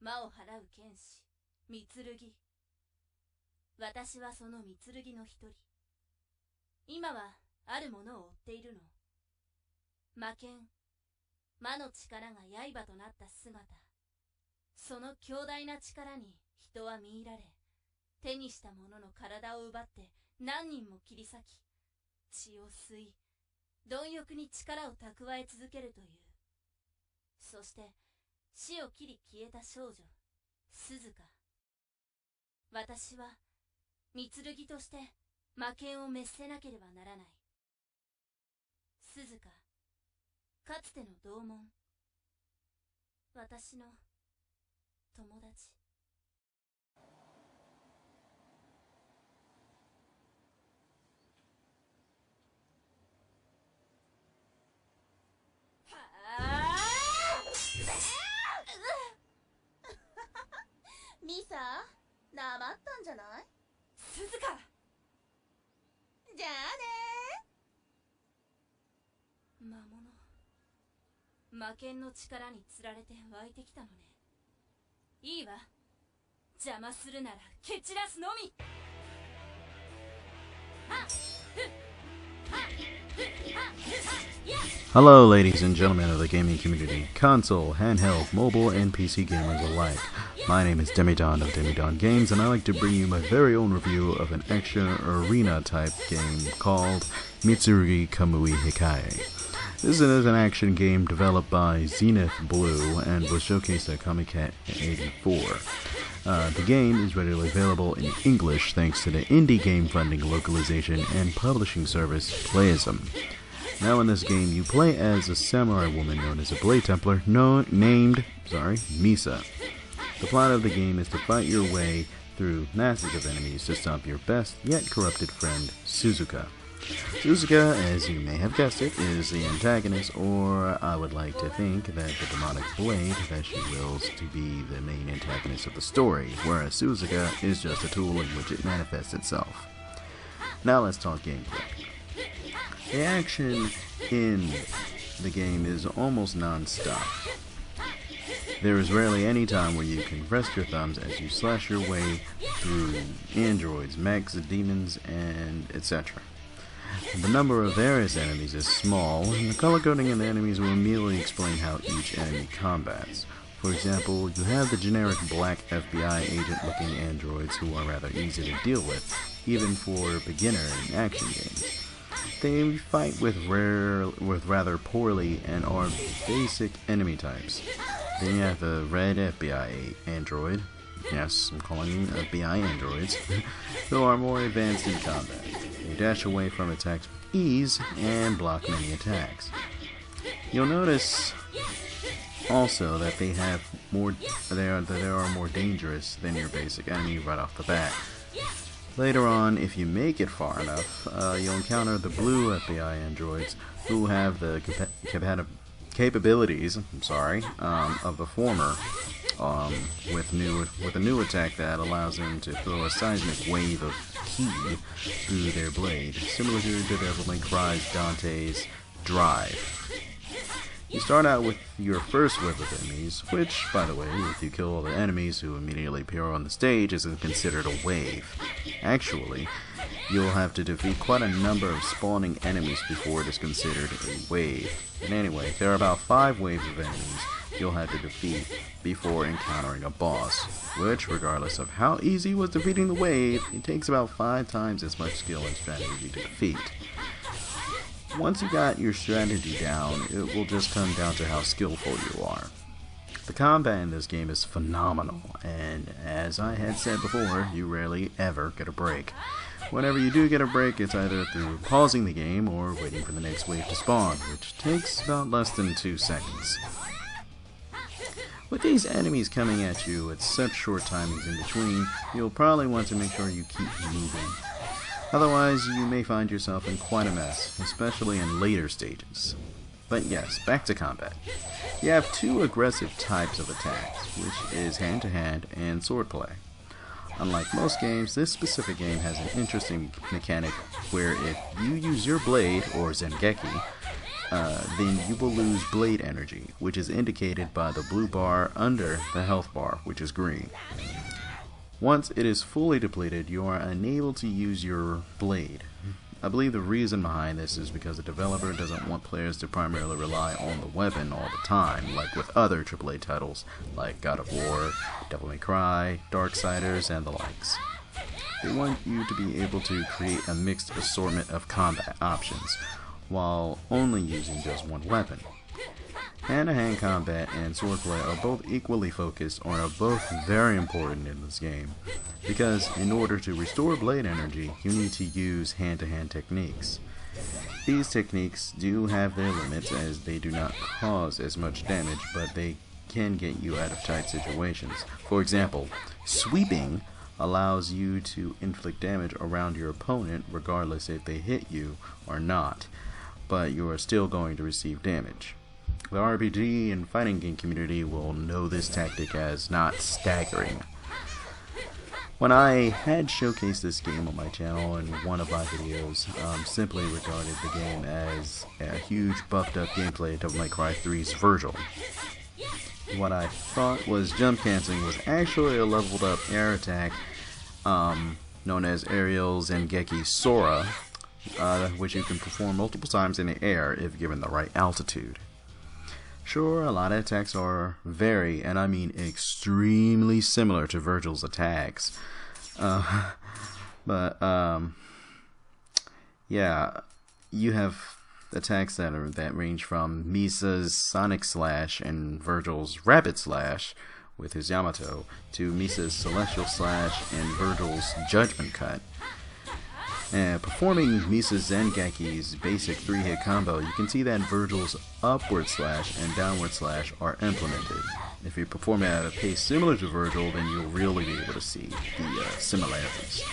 魔を払う剣士、Mitsurugi。私はそのMitsurugiの一人。今はあるものを追っているの。魔剣、魔の力が刃となった姿。その強大な力に人は見入られ、手にした者の体を奪って何人も切り裂き、血を吸い、貪欲に力を蓄え続けるという。そして死を切り消えた少女、鈴香。私はMitsurugiとして魔剣を滅せなければならない。鈴香、かつての同門、私の友達。ミサ、なまったんじゃない？鈴香。じゃあね。魔物、魔剣の力につられて湧いてきたのね。いいわ、邪魔するなら蹴散らすのみ。Hello, ladies and gentlemen of the gaming community, console, handheld, mobile, and PC gamers alike. My name is DemiDon of DemiDon Games, and I like to bring you my very own review of an action arena type game called Mitsurugi Kamui Hikae. This is an action game developed by Zenith Blue and was showcased at Comiket in '84. The game is readily available in English thanks to the indie game funding localization and publishing service Playism. Now in this game, you play as a samurai woman known as a Blade Templar named Misa. The plot of the game is to fight your way through masses of enemies to stop your best yet corrupted friend, Suzuka. Suzuka, as you may have guessed it, is the antagonist, or I would like to think that the demonic blade that she wills to be the main antagonist of the story, whereas Suzuka is just a tool in which it manifests itself. Now let's talk gameplay. The action in the game is almost non-stop. There is rarely any time where you can rest your thumbs as you slash your way through androids, mechs, demons, and etc. The number of various enemies is small, and the color coding of the enemies will immediately explain how each enemy combats. For example, you have the generic black FBI agent-looking androids who are rather easy to deal with, even for beginner and action games. They fight with rather poorly and are basic enemy types. Then you have the red FBI android, yes, I'm calling them FBI androids, who are more advanced in combat. They dash away from attacks with ease and block many attacks. You'll notice also that they are more dangerous than your basic enemy right off the bat. Later on, if you make it far enough, you'll encounter the blue FBI androids who have the capabilities of the former, with a new attack that allows them to throw a seismic wave of ki through their blade, similar to Devil May Cry's Dante's Drive. You start out with your first wave of enemies, which, by the way, if you kill all the enemies who immediately appear on the stage, isn't considered a wave. Actually, you'll have to defeat quite a number of spawning enemies before it is considered a wave. And anyway, there are about 5 waves of enemies you'll have to defeat before encountering a boss, which, regardless of how easy was defeating the wave, it takes about 5 times as much skill and strategy to defeat. Once you got your strategy down, it will just come down to how skillful you are. The combat in this game is phenomenal, and as I had said before, you rarely ever get a break. Whenever you do get a break, it's either through pausing the game or waiting for the next wave to spawn, which takes about less than 2 seconds. With these enemies coming at you at such short timings in between, you'll probably want to make sure you keep moving. Otherwise, you may find yourself in quite a mess, especially in later stages. But yes, back to combat. You have 2 aggressive types of attacks, which is hand-to-hand and swordplay. Unlike most games, this specific game has an interesting mechanic where if you use your blade, or Zengeki, then you will lose blade energy, which is indicated by the blue bar under the health bar, which is green. Once it is fully depleted, you are unable to use your blade. I believe the reason behind this is because the developer doesn't want players to primarily rely on the weapon all the time, like with other AAA titles like God of War, Devil May Cry, Darksiders, and the likes. They want you to be able to create a mixed assortment of combat options, while only using just one weapon. Hand-to-hand combat and swordplay are both equally focused and are both very important in this game, because in order to restore blade energy, you need to use hand-to-hand techniques. These techniques do have their limits as they do not cause as much damage, but they can get you out of tight situations. For example, sweeping allows you to inflict damage around your opponent regardless if they hit you or not, but you are still going to receive damage. The RPG and fighting game community will know this tactic as not staggering. When I had showcased this game on my channel in one of my videos, simply regarded the game as a huge buffed up gameplay of Devil May Cry 3's Virgil. What I thought was jump canceling was actually a leveled up air attack known as Aerial Zengeki Sora, which you can perform multiple times in the air if given the right altitude. Sure, a lot of attacks are very, and I mean extremely similar to Virgil's attacks. Yeah, you have attacks that range from Misa's Sonic Slash and Virgil's Rapid Slash with his Yamato to Misa's Celestial Slash and Virgil's Judgment Cut. And performing Misa Zengeki's basic 3-hit combo, you can see that Virgil's upward slash and downward slash are implemented. If you perform it at a pace similar to Virgil, then you'll really be able to see the similarities.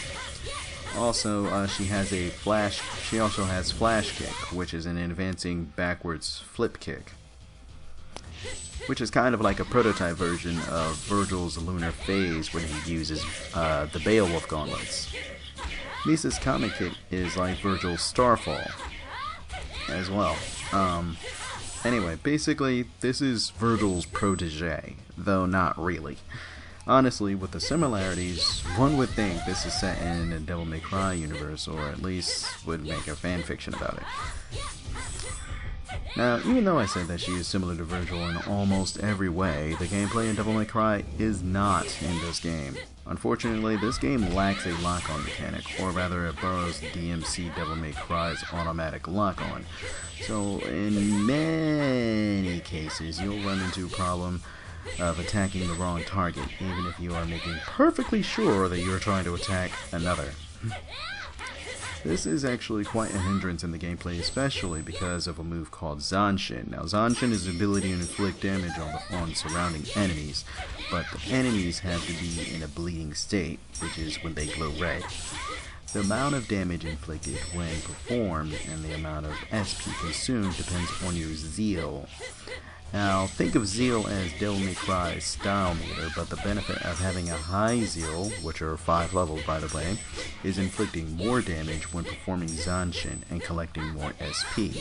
Also, she also has Flash Kick, which is an advancing backwards flip kick, which is kind of like a prototype version of Virgil's Lunar Phase when he uses the Beowulf Gauntlets. Misa's Comiket is like Virgil's Starfall as well. Anyway, basically, this is Virgil's protege, though not really. Honestly, with the similarities, one would think this is set in the Devil May Cry universe, or at least would make a fanfiction about it. Now, even though I said that she is similar to Virgil in almost every way, the gameplay in Devil May Cry is not in this game. Unfortunately, this game lacks a lock-on mechanic, or rather it borrows DMC Devil May Cry's automatic lock-on. So, in many cases, you'll run into a problem of attacking the wrong target, even if you are making perfectly sure that you're trying to attack another. This is actually quite a hindrance in the gameplay, especially because of a move called Zanshin. Now, Zanshin is the ability to inflict damage on surrounding enemies, but the enemies have to be in a bleeding state, which is when they glow red. The amount of damage inflicted when performed and the amount of SP consumed depends on your zeal. Now, think of zeal as Devil May Cry's style meter, but the benefit of having a high zeal, which are 5 levels by the way, is inflicting more damage when performing Zanshin and collecting more SP.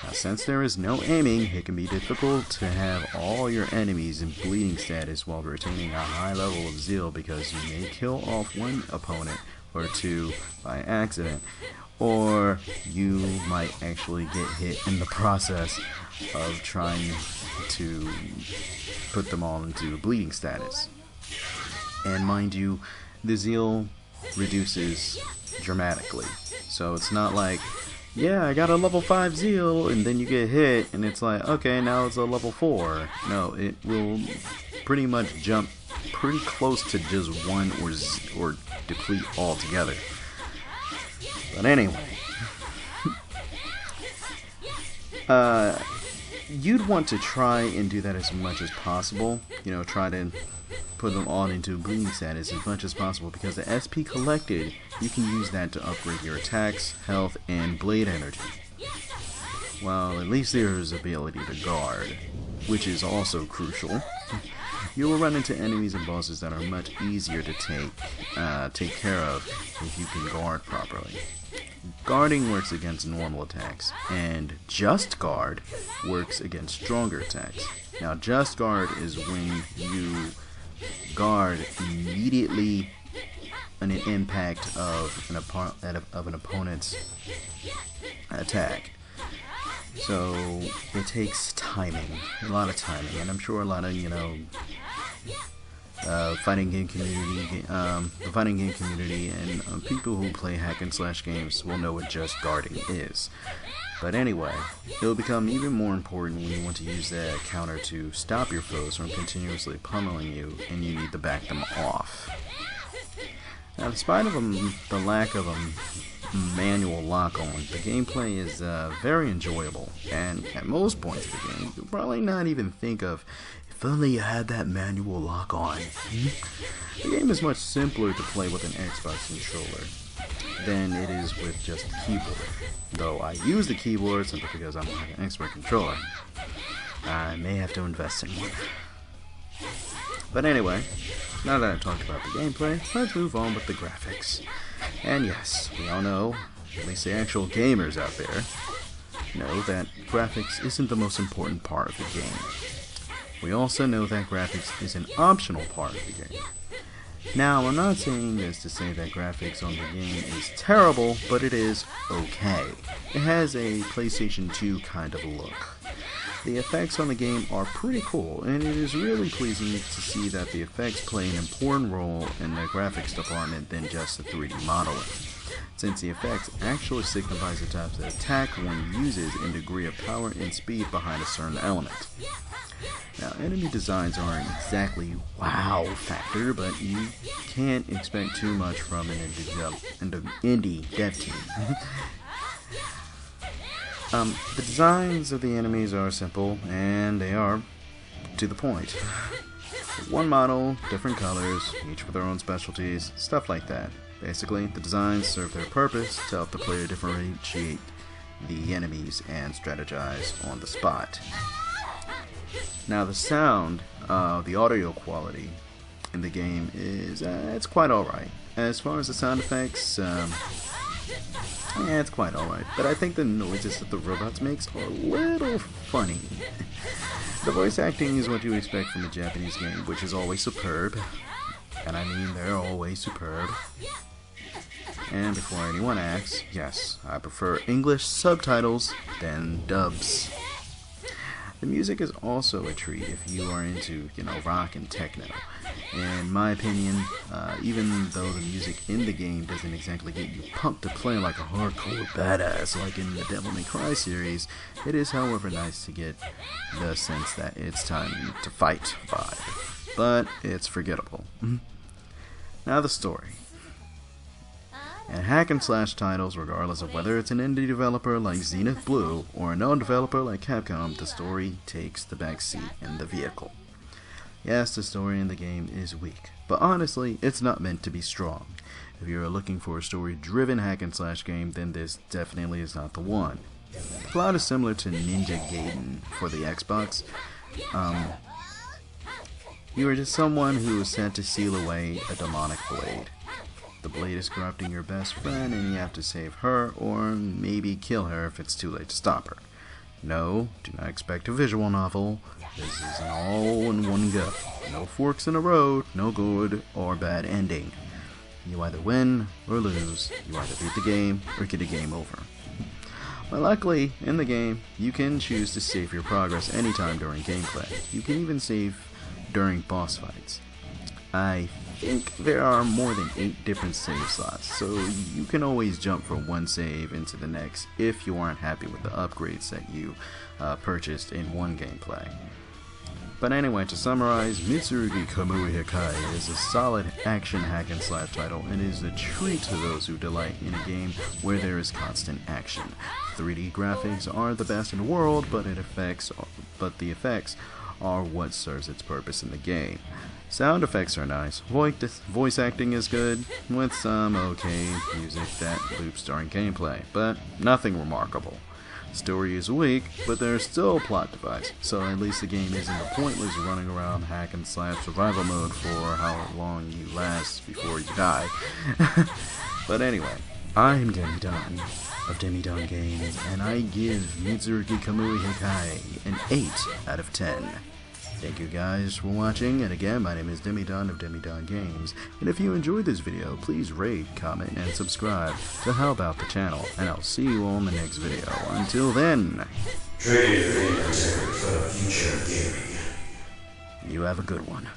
Now, since there is no aiming, it can be difficult to have all your enemies in bleeding status while retaining a high level of zeal, because you may kill off one opponent or two by accident, or you might actually get hit in the process of trying to put them all into bleeding status. And mind you, the zeal reduces dramatically. So it's not like, yeah, I got a level 5 zeal, and then you get hit, and it's like, okay, now it's a level 4. No, it will pretty much jump pretty close to just 1 or deplete altogether. But anyway, you'd want to try and do that as much as possible. You know, try to put them all into bleeding status as much as possible, because the SP collected, you can use that to upgrade your attacks, health, and blade energy. Well, at least there's ability to guard, which is also crucial. You will run into enemies and bosses that are much easier to take care of if you can guard properly. Guarding works against normal attacks, and Just Guard works against stronger attacks. Now, Just Guard is when you guard immediately on an impact of an opponent's attack. So it takes timing, a lot of timing, and I'm sure a lot of the fighting game community and people who play hack and slash games will know what just guarding is. But anyway, it will become even more important when you want to use that counter to stop your foes from continuously pummeling you, and you need to back them off. Now, despite of the lack of a manual lock-on, the gameplay is very enjoyable, and at most points of the game, you'll probably not even think of, if only you had that manual lock-on. The game is much simpler to play with an Xbox controller than it is with just the keyboard. Though I use the keyboard simply because I don't have an expert controller. I may have to invest in one. But anyway, now that I've talked about the gameplay, let's move on with the graphics. And yes, we all know, at least the actual gamers out there, know that graphics isn't the most important part of the game. We also know that graphics is an optional part of the game. Now, I'm not saying this to say that graphics on the game is terrible, but it is okay. It has a PlayStation 2 kind of look. The effects on the game are pretty cool, and it is really pleasing to see that the effects play an important role in the graphics department than just the 3D modeling, since the effects actually signifies the types of attack one uses and degree of power and speed behind a certain element. Now, enemy designs aren't exactly wow factor, but you can't expect too much from an indie dev team. The designs of the enemies are simple, and they are to the point. One model, different colors, each with their own specialties, stuff like that. Basically, the designs serve their purpose to help the player differentiate the enemies and strategize on the spot. Now, the sound, the audio quality in the game is, it's quite alright. As far as the sound effects, yeah, it's quite alright. But I think the noises that the robots makes are a little funny. The voice acting is what you expect from a Japanese game, which is always superb. And I mean, they're always superb. And before anyone asks, yes, I prefer English subtitles than dubs. The music is also a treat if you are into, rock and techno. In my opinion, even though the music in the game doesn't exactly get you pumped to play like a hardcore badass like in the Devil May Cry series, it is however nice to get the sense that it's time to fight vibe. But it's forgettable. Now the story. In hack and slash titles, regardless of whether it's an indie developer like Zenith Blue or a known developer like Capcom, the story takes the backseat in the vehicle. Yes, the story in the game is weak, but honestly, it's not meant to be strong. If you're looking for a story-driven hack and slash game, then this definitely is not the one. The plot is similar to Ninja Gaiden for the Xbox. You are just someone who is sent to seal away a demonic blade. The blade is corrupting your best friend, and you have to save her, or maybe kill her if it's too late to stop her. No, do not expect a visual novel. This is an all-in-one go. No forks in the road, no good or bad ending. You either win or lose. You either beat the game or get a game over. But luckily, in the game, you can choose to save your progress anytime during gameplay. You can even save during boss fights. I think there are more than 8 different save slots, so you can always jump from one save into the next if you aren't happy with the upgrades that you purchased in one gameplay. But anyway, to summarize, Mitsurugi Kamui Hikae is a solid action hack and slash title and is a treat to those who delight in a game where there is constant action. 3D graphics are the best in the world, but the effects are what serves its purpose in the game. Sound effects are nice, voice acting is good, with some okay music that loops during gameplay, but nothing remarkable. Story is weak, but there's still a plot device, so at least the game isn't a pointless running around hack and slash survival mode for how long you last before you die. But anyway, I'm DemiDon of DemiDon Games, and I give Mitsurugi Kamui Hikae an 8 out of 10. Thank you guys for watching, and again, my name is DemiDon of DemiDon Games, and if you enjoyed this video, please rate, comment, and subscribe to help out the channel, and I'll see you all in the next video. Until then, Trade your integrity for the future of gaming. you have a good one.